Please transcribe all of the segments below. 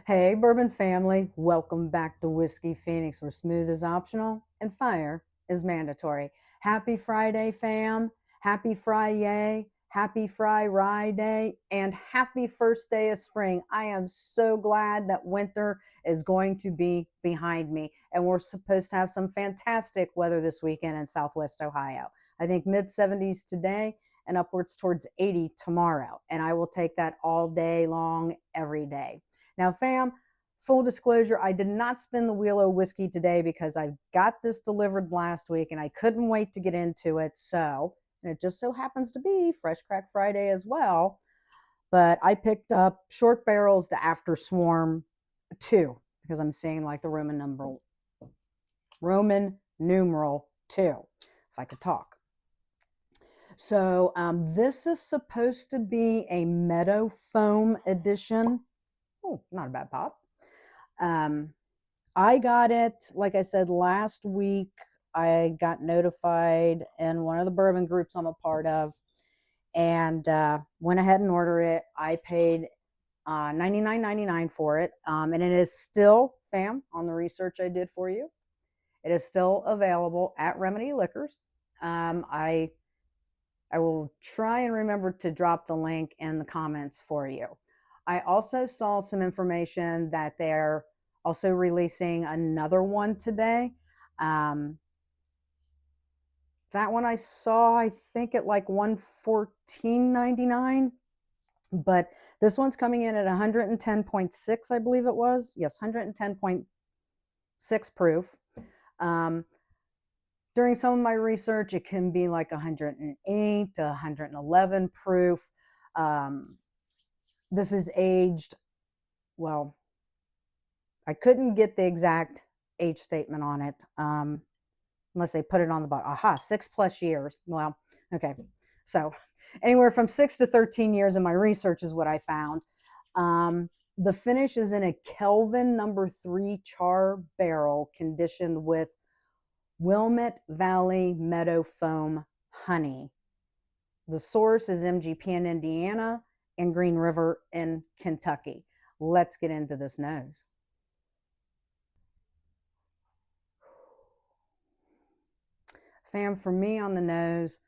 Hey, bourbon family, welcome back to Whiskey Phoenix, where smooth is optional and fire is mandatory. Happy Friday, fam. Happy Friday. Happy Fry Rye Day and happy first day of spring. I am so glad that winter is going to be behind me and we're supposed to have some fantastic weather this weekend in Southwest Ohio. I think mid 70s today and upwards towards 80 tomorrow. And I will take that all day long, every day. Now, fam, full disclosure, I did not spin the wheel of whiskey today because I got this delivered last week and I couldn't wait to get into it. So, and it just so happens to be Fresh Crack Friday as well. But I picked up Shortbarrel's the Afterswarm 2 because I'm seeing like the Roman numeral 2, if I could talk. So this is supposed to be a Meadow Foam edition. Oh, not a bad pop. Um, I got it, like I said, last week. I got notified in one of the bourbon groups I'm a part of and went ahead and ordered it. I paid $99.99 for it. And it is still, fam, on the research I did for you, it is still available at Remedy Liquors. I will try and remember to drop the link in the comments for you. I also saw some information that they're also releasing another one today. Um, that one I saw, I think at like $114.99, but this one's coming in at 110.6, I believe it was. Yes, 110.6 proof. Um, During some of my research, it can be like 108 to 111 proof. Um, this is aged, well, I couldn't get the exact age statement on it unless they put it on the bottom. Aha, 6+ years. Well, okay. So anywhere from 6 to 13 years in my research is what I found. The finish is in a Kelvin #3 char barrel conditioned with Wilmette Valley Meadow Foam honey. The source is MGP in Indiana and Green River in Kentucky. Let's get into this nose. Fam, for me on the nose,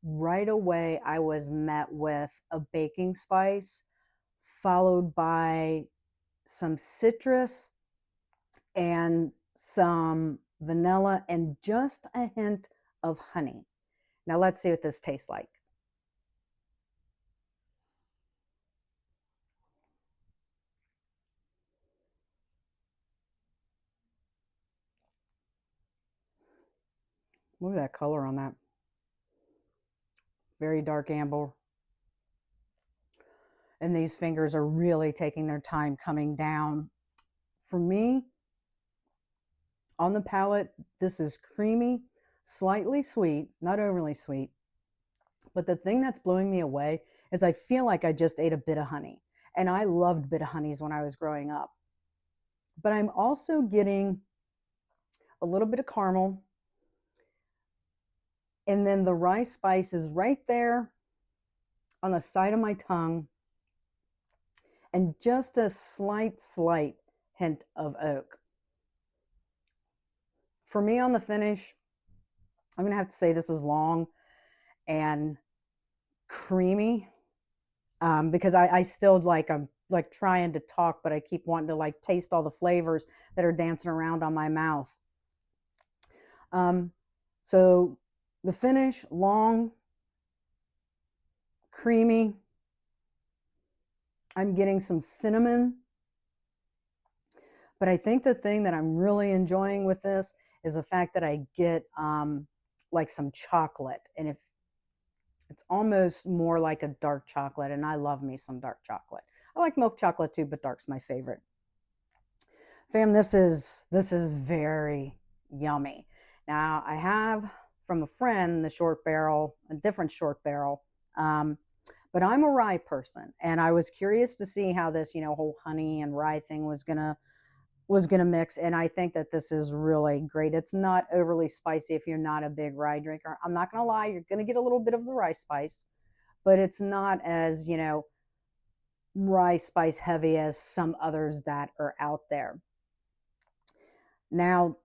right away I was met with a baking spice, followed by some citrus and some vanilla and just a hint of honey. Now let's see what this tastes like. Look at that color on that. Very dark amber. And these fingers are really taking their time coming down. For me, on the palate, this is creamy, slightly sweet, not overly sweet. But the thing that's blowing me away is I feel like I just ate a bit of honey. And I loved bit of honeys when I was growing up. But I'm also getting a little bit of caramel. And then the rice spice is right there on the side of my tongue. And just a slight hint of oak. For me on the finish, I'm going to have to say this is long and creamy because I still I'm like trying to talk, but I keep wanting to like taste all the flavors that are dancing around on my mouth. So the finish, long, creamy. I'm getting some cinnamon, but I think the thing that I'm really enjoying with this is the fact that I get like some chocolate, and if it's almost more like a dark chocolate, and I love me some dark chocolate. I like milk chocolate too, but dark's my favorite. Fam, this is very yummy. Now I have from a friend the short barrel, a different short barrel, but I'm a rye person, and I was curious to see how this whole honey and rye thing was gonna mix, and I think that this is really great. It's not overly spicy if you're not a big rye drinker. I'm not gonna lie, you're gonna get a little bit of the rye spice, but it's not as rye spice heavy as some others that are out there. Now,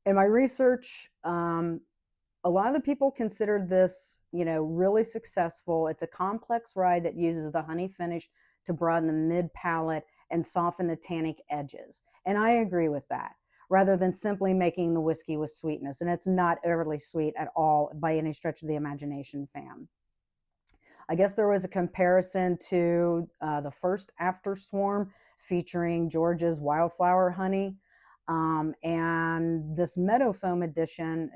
in my research, a lot of the people considered this, really successful. It's a complex rye that uses the honey finish to broaden the mid palate and soften the tannic edges. And I agree with that, rather than simply making the whiskey with sweetness. And it's not overly sweet at all by any stretch of the imagination, fam. I guess there was a comparison to the first Afterswarm featuring Georgia's wildflower honey. And this Meadow Foam edition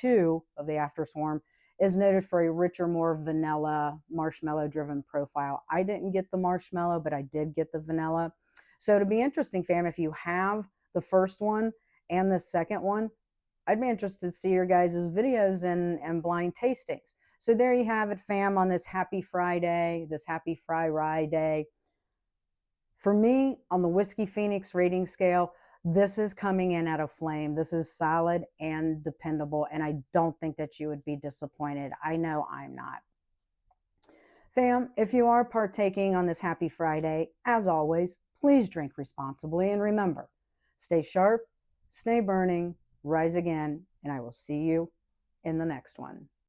2 of the Afterswarm, is noted for a richer, more vanilla, marshmallow driven profile. I didn't get the marshmallow, but I did get the vanilla. So to be interesting, fam, if you have the first one and the second one, I'd be interested to see your guys' videos and blind tastings. So there you have it, fam, on this happy Friday, this happy Fry Rye Day. For me, on the Whiskey Phoenix rating scale, this is coming in at a flame. This is solid and dependable, and I don't think that you would be disappointed. I know I'm not. Fam, if you are partaking on this happy Friday, as always, please drink responsibly and remember, stay sharp, stay burning, rise again, and I will see you in the next one.